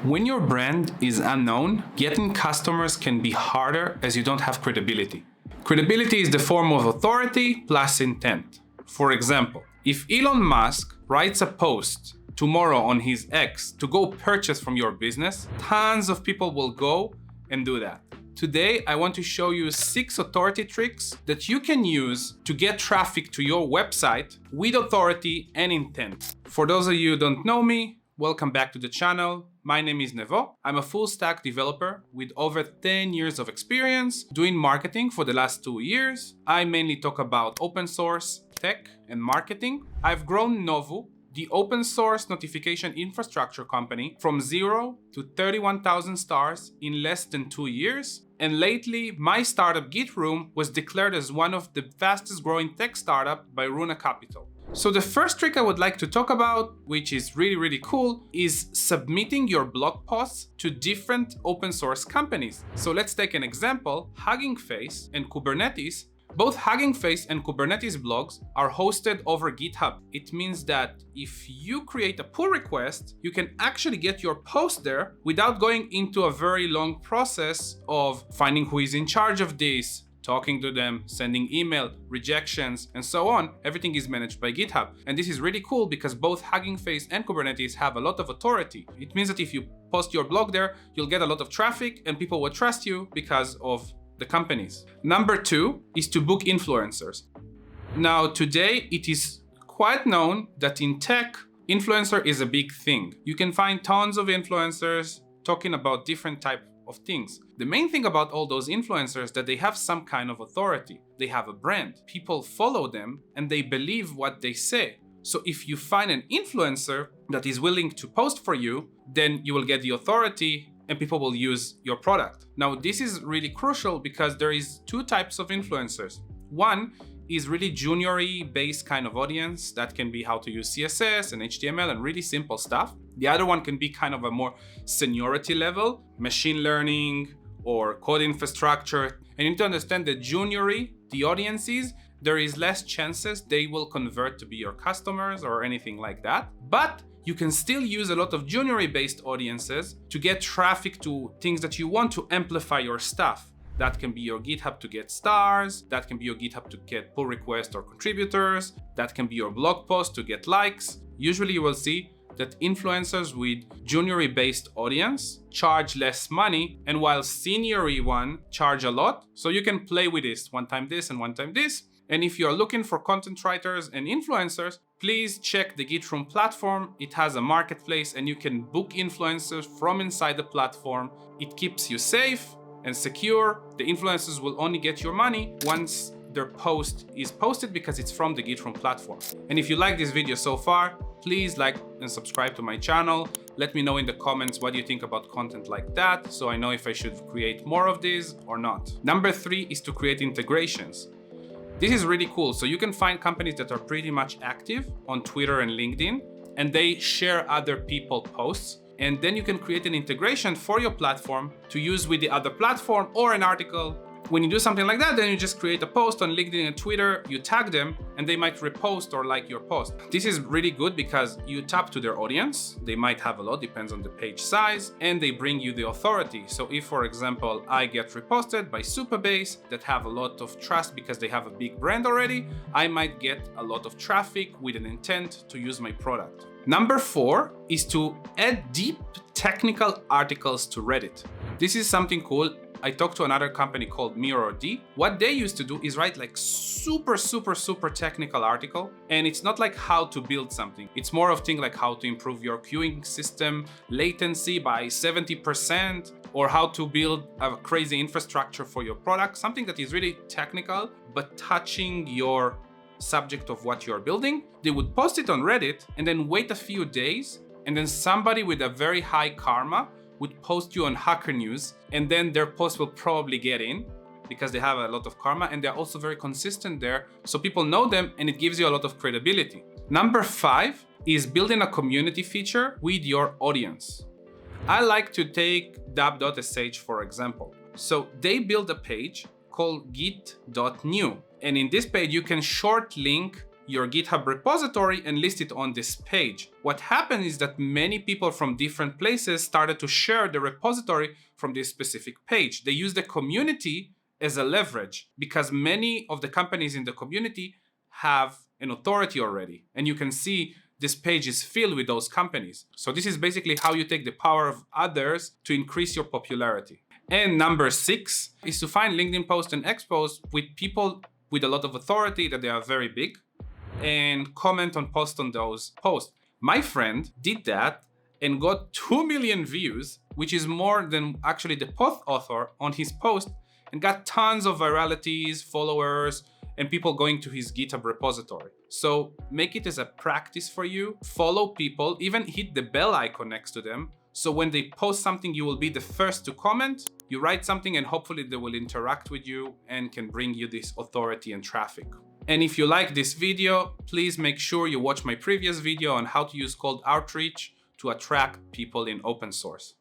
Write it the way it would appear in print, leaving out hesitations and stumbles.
When your brand is unknown, getting customers can be harder as you don't have credibility. Credibility is the form of authority plus intent. For example, if Elon Musk writes a post tomorrow on his X to go purchase from your business, tons of people will go and do that. Today, I want to show you 6 authority tricks that you can use to get traffic to your website with authority and intent. For those of you who don't know me, welcome back to the channel. My name is Nevo. I'm a full stack developer with over 10 years of experience doing marketing for the last 2 years. I mainly talk about open source, tech, and marketing. I've grown Novu, the open source notification infrastructure company, from 0 to 31,000 stars in less than 2 years. And lately, my startup Gitroom was declared as one of the fastest growing tech startup by Runa Capital. So the first trick I would like to talk about, which is really cool, is submitting your blog posts to different open source companies. So let's take an example, Hugging Face and Kubernetes. Both Hugging Face and Kubernetes blogs are hosted over GitHub. It means that if you create a pull request, you can actually get your post there without going into a very long process of finding who is in charge of this, talking to them, sending email, rejections, and so on. Everything is managed by GitHub. And this is really cool because both Hugging Face and Kubernetes have a lot of authority. It means that if you post your blog there, you'll get a lot of traffic and people will trust you because of the companies. Number 2 is to book influencers. Now, today it is quite known that in tech, influencer is a big thing. You can find tons of influencers talking about different types of things. The main thing about all those influencers is that they have some kind of authority. They have a brand. People follow them and they believe what they say. So if you find an influencer that is willing to post for you, then you will get the authority and people will use your product. Now, this is really crucial because there is 2 types of influencers. One is really juniory based kind of audience. That can be how to use CSS and HTML and really simple stuff. The other one can be kind of a more seniority level, machine learning or code infrastructure. And you need to understand that juniory, the audiences, there is less chances they will convert to be your customers or anything like that. But you can still use a lot of juniory based audiences to get traffic to things that you want to amplify your stuff. That can be your GitHub to get stars. That can be your GitHub to get pull requests or contributors. That can be your blog post to get likes. Usually you will see that influencers with juniory based audience charge less money, and while seniory one charge a lot. So you can play with one time this and one time this. And if you're looking for content writers and influencers, please check the Gitroom platform. It has a marketplace and you can book influencers from inside the platform. It keeps you safe and secure. The influencers will only get your money once their post is posted because it's from the Gitroom platform. And if you like this video so far, please like and subscribe to my channel. Let me know in the comments what you think about content like that, so I know if I should create more of these or not. Number 3 is to create integrations. This is really cool. So you can find companies that are pretty much active on Twitter and LinkedIn, and they share other people's posts. And then you can create an integration for your platform to use with the other platform or an article. When you do something like that, then you just create a post on LinkedIn and Twitter, you tag them, and they might repost or like your post. This is really good because you tap to their audience. They might have a lot, depends on the page size, and they bring you the authority. So if, for example, I get reposted by Supabase that have a lot of trust because they have a big brand already, I might get a lot of traffic with an intent to use my product. Number 4 is to add deep technical articles to Reddit. This is something cool. I talked to another company called MirrorD. What they used to do is write like super technical article. And it's not like how to build something. It's more of things like how to improve your queuing system latency by 70%, or how to build a crazy infrastructure for your product. Something that is really technical, but touching your subject of what you're building. They would post it on Reddit and then wait a few days. And then somebody with a very high karma would post you on Hacker News, and then their post will probably get in because they have a lot of karma and they're also very consistent there. So people know them and it gives you a lot of credibility. Number 5 is building a community feature with your audience. I like to take dab.sh for example. So they build a page called git.new. And in this page, you can short link your GitHub repository and list it on this page. What happened is that many people from different places started to share the repository from this specific page. They use the community as a leverage because many of the companies in the community have an authority already. And you can see this page is filled with those companies. So this is basically how you take the power of others to increase your popularity. And number 6 is to find LinkedIn posts and expos with people with a lot of authority that they are very big and comment on posts on those posts. My friend did that and got 2 million views, which is more than actually the post author on his post, and got tons of viralities, followers, and people going to his GitHub repository. So make it as a practice for you. Follow people, even hit the bell icon next to them. So when they post something, you will be the first to comment. You write something and hopefully they will interact with you and can bring you this authority and traffic. And if you like this video, please make sure you watch my previous video on how to use cold outreach to attract people in open source.